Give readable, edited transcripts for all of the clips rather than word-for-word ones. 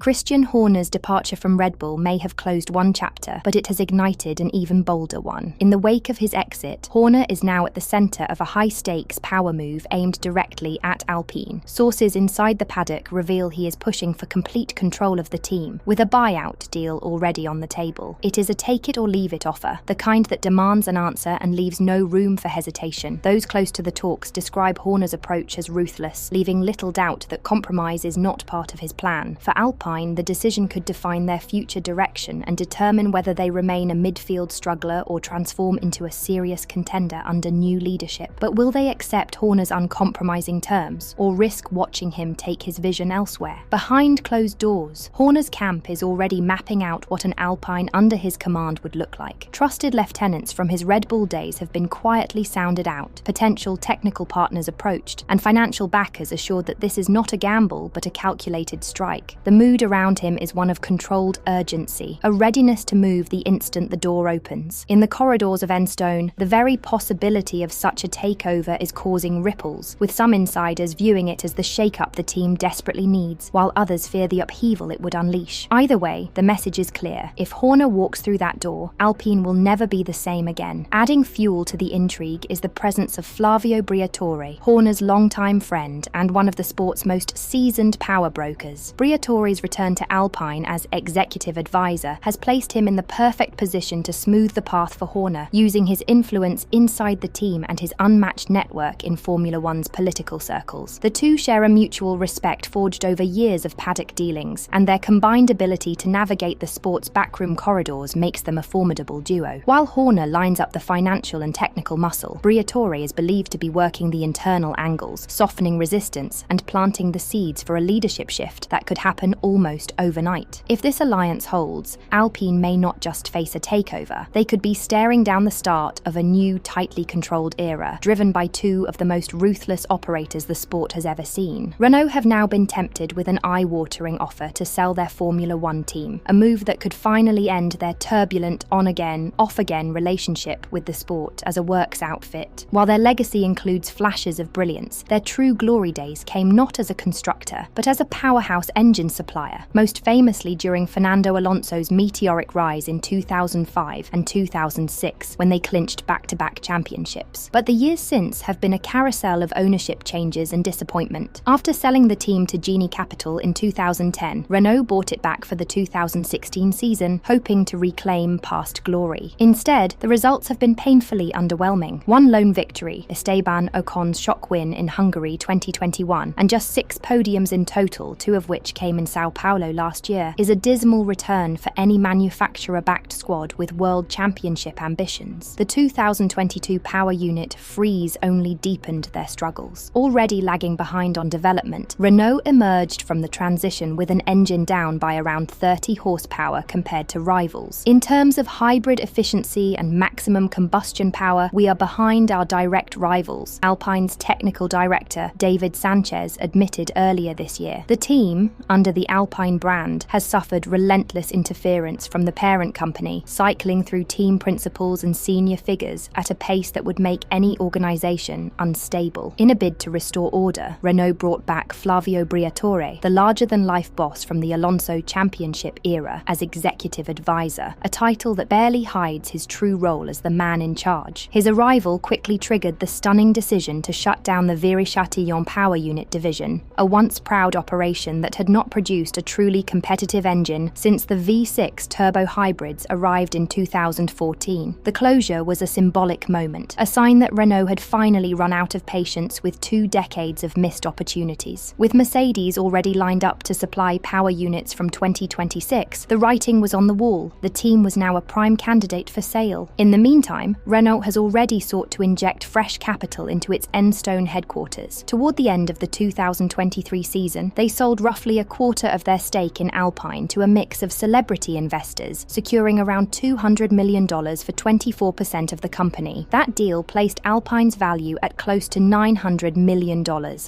Christian Horner's departure from Red Bull may have closed one chapter, but it has ignited an even bolder one. In the wake of his exit, Horner is now at the centre of a high-stakes power move aimed directly at Alpine. Sources inside the paddock reveal he is pushing for complete control of the team, with a buyout deal already on the table. It is a take-it-or-leave-it offer, the kind that demands an answer and leaves no room for hesitation. Those close to the talks describe Horner's approach as ruthless, leaving little doubt that compromise is not part of his plan. For Alpine, the decision could define their future direction and determine whether they remain a midfield struggler or transform into a serious contender under new leadership. But will they accept Horner's uncompromising terms, or risk watching him take his vision elsewhere? Behind closed doors, Horner's camp is already mapping out what an Alpine under his command would look like. Trusted lieutenants from his Red Bull days have been quietly sounded out, potential technical partners approached, and financial backers assured that this is not a gamble but a calculated strike. The mood around him is one of controlled urgency, a readiness to move the instant the door opens. In the corridors of Enstone, the very possibility of such a takeover is causing ripples, with some insiders viewing it as the shake-up the team desperately needs, while others fear the upheaval it would unleash. Either way, the message is clear. If Horner walks through that door, Alpine will never be the same again. Adding fuel to the intrigue is the presence of Flavio Briatore, Horner's longtime friend and one of the sport's most seasoned power brokers. Briatore's return to Alpine as executive advisor has placed him in the perfect position to smooth the path for Horner, using his influence inside the team and his unmatched network in Formula One's political circles. The two share a mutual respect forged over years of paddock dealings, and their combined ability to navigate the sport's backroom corridors makes them a formidable duo. While Horner lines up the financial and technical muscle, Briatore is believed to be working the internal angles, softening resistance and planting the seeds for a leadership shift that could happen almost overnight. If this alliance holds, Alpine may not just face a takeover, they could be staring down the start of a new, tightly controlled era, driven by two of the most ruthless operators the sport has ever seen. Renault have now been tempted with an eye-watering offer to sell their Formula One team, a move that could finally end their turbulent on-again, off-again relationship with the sport as a works outfit. While their legacy includes flashes of brilliance, their true glory days came not as a constructor, but as a powerhouse engine supplier, most famously during Fernando Alonso's meteoric rise in 2005 and 2006 when they clinched back-to-back championships. But the years since have been a carousel of ownership changes and disappointment. After selling the team to Genie Capital in 2010, Renault bought it back for the 2016 season, hoping to reclaim past glory. Instead, the results have been painfully underwhelming. One lone victory, Esteban Ocon's shock win in Hungary 2021, and just 6 podiums in total, 2 of which came in Sao Paulo last year, is a dismal return for any manufacturer-backed squad with World Championship ambitions. The 2022 power unit freeze only deepened their struggles. Already lagging behind on development, Renault emerged from the transition with an engine down by around 30 horsepower compared to rivals. In terms of hybrid efficiency and maximum combustion power, we are behind our direct rivals, Alpine's technical director David Sanchez admitted earlier this year. The team, under the Alpine brand, has suffered relentless interference from the parent company, cycling through team principals and senior figures at a pace that would make any organisation unstable. In a bid to restore order, Renault brought back Flavio Briatore, the larger-than-life boss from the Alonso Championship era, as executive advisor, a title that barely hides his true role as the man in charge. His arrival quickly triggered the stunning decision to shut down the Viry-Châtillon power unit division, a once proud operation that had not produced a truly competitive engine since the V6 turbo hybrids arrived in 2014. The closure was a symbolic moment, a sign that Renault had finally run out of patience with 2 decades of missed opportunities. With Mercedes already lined up to supply power units from 2026, the writing was on the wall. The team was now a prime candidate for sale. In the meantime, Renault has already sought to inject fresh capital into its Enstone headquarters. Toward the end of the 2023 season, they sold roughly a quarter of their stake in Alpine to a mix of celebrity investors, securing around $200 million for 24% of the company. That deal placed Alpine's value at close to $900 million,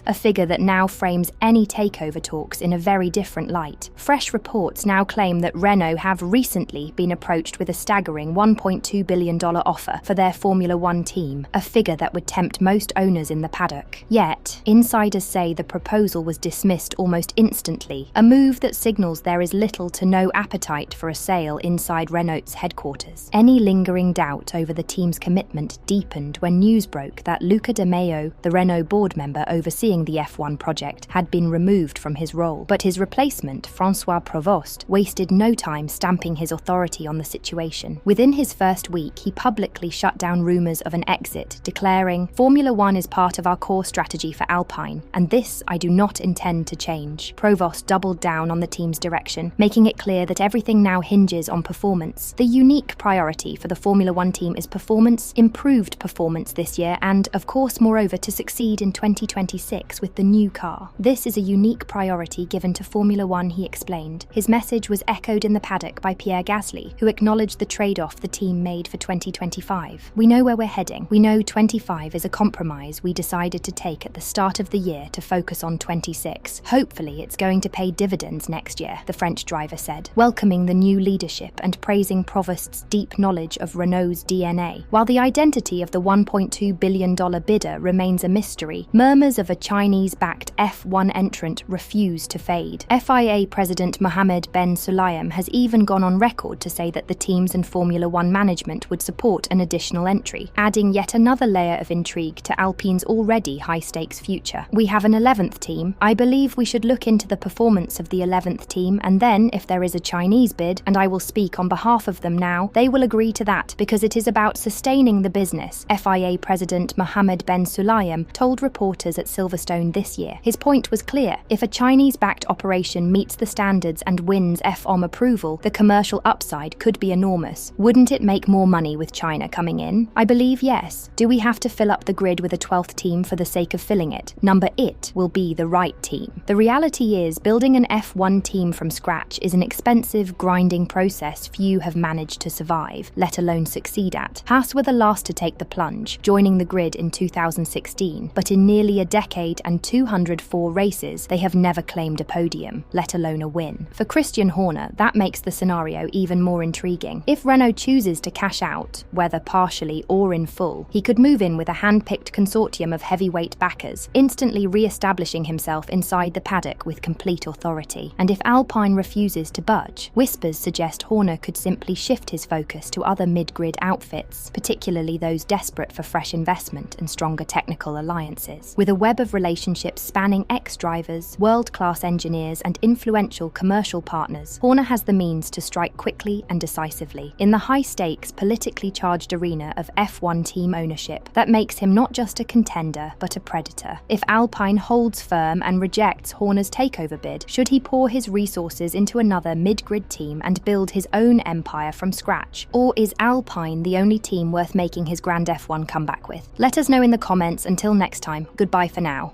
a figure that now frames any takeover talks in a very different light. Fresh reports now claim that Renault have recently been approached with a staggering $1.2 billion offer for their Formula One team, a figure that would tempt most owners in the paddock. Yet, insiders say the proposal was dismissed almost instantly, a move move that signals there is little to no appetite for a sale inside Renault's headquarters. Any lingering doubt over the team's commitment deepened when news broke that Luca De Meo, the Renault board member overseeing the F1 project, had been removed from his role. But his replacement, François Provost, wasted no time stamping his authority on the situation. Within his first week, he publicly shut down rumours of an exit, declaring, "Formula One is part of our core strategy for Alpine, and this I do not intend to change." Provost doubled down on the team's direction, making it clear that everything now hinges on performance. The unique priority for the Formula One team is performance, improved performance this year, and, of course, moreover, to succeed in 2026 with the new car. This is a unique priority given to Formula One, he explained. His message was echoed in the paddock by Pierre Gasly, who acknowledged the trade-off the team made for 2025. "We know where we're heading. We know 25 is a compromise we decided to take at the start of the year to focus on 26. Hopefully it's going to pay dividends next year," the French driver said, welcoming the new leadership and praising Provost's deep knowledge of Renault's DNA. While the identity of the $1.2 billion bidder remains a mystery, murmurs of a Chinese-backed F1 entrant refuse to fade. FIA President Mohammed Ben Sulayem has even gone on record to say that the teams and Formula One management would support an additional entry, adding yet another layer of intrigue to Alpine's already high-stakes future. "We have an 11th team. I believe we should look into the performance of the 11th team, and then, if there is a Chinese bid, and I will speak on behalf of them now, they will agree to that because it is about sustaining the business," FIA President Mohammed Ben Sulayem told reporters at Silverstone this year. His point was clear: if a Chinese-backed operation meets the standards and wins FOM approval, the commercial upside could be enormous. Wouldn't it make more money with China coming in? I believe yes. Do we have to fill up the grid with a 12th team for the sake of filling it? Number it will be the right team. The reality is, building an F1 team from scratch is an expensive, grinding process few have managed to survive, let alone succeed at. Haas were the last to take the plunge, joining the grid in 2016, but in nearly a decade and 204 races, they have never claimed a podium, let alone a win. For Christian Horner, that makes the scenario even more intriguing. If Renault chooses to cash out, whether partially or in full, he could move in with a hand-picked consortium of heavyweight backers, instantly re-establishing himself inside the paddock with complete authority. And if Alpine refuses to budge, whispers suggest Horner could simply shift his focus to other mid-grid outfits, particularly those desperate for fresh investment and stronger technical alliances. With a web of relationships spanning ex-drivers, world-class engineers, and influential commercial partners, Horner has the means to strike quickly and decisively in the high-stakes, politically charged arena of F1 team ownership that makes him not just a contender, but a predator. If Alpine holds firm and rejects Horner's takeover bid, should he pour his resources into another mid-grid team and build his own empire from scratch? Or is Alpine the only team worth making his grand F1 comeback with? Let us know in the comments. Until next time, goodbye for now.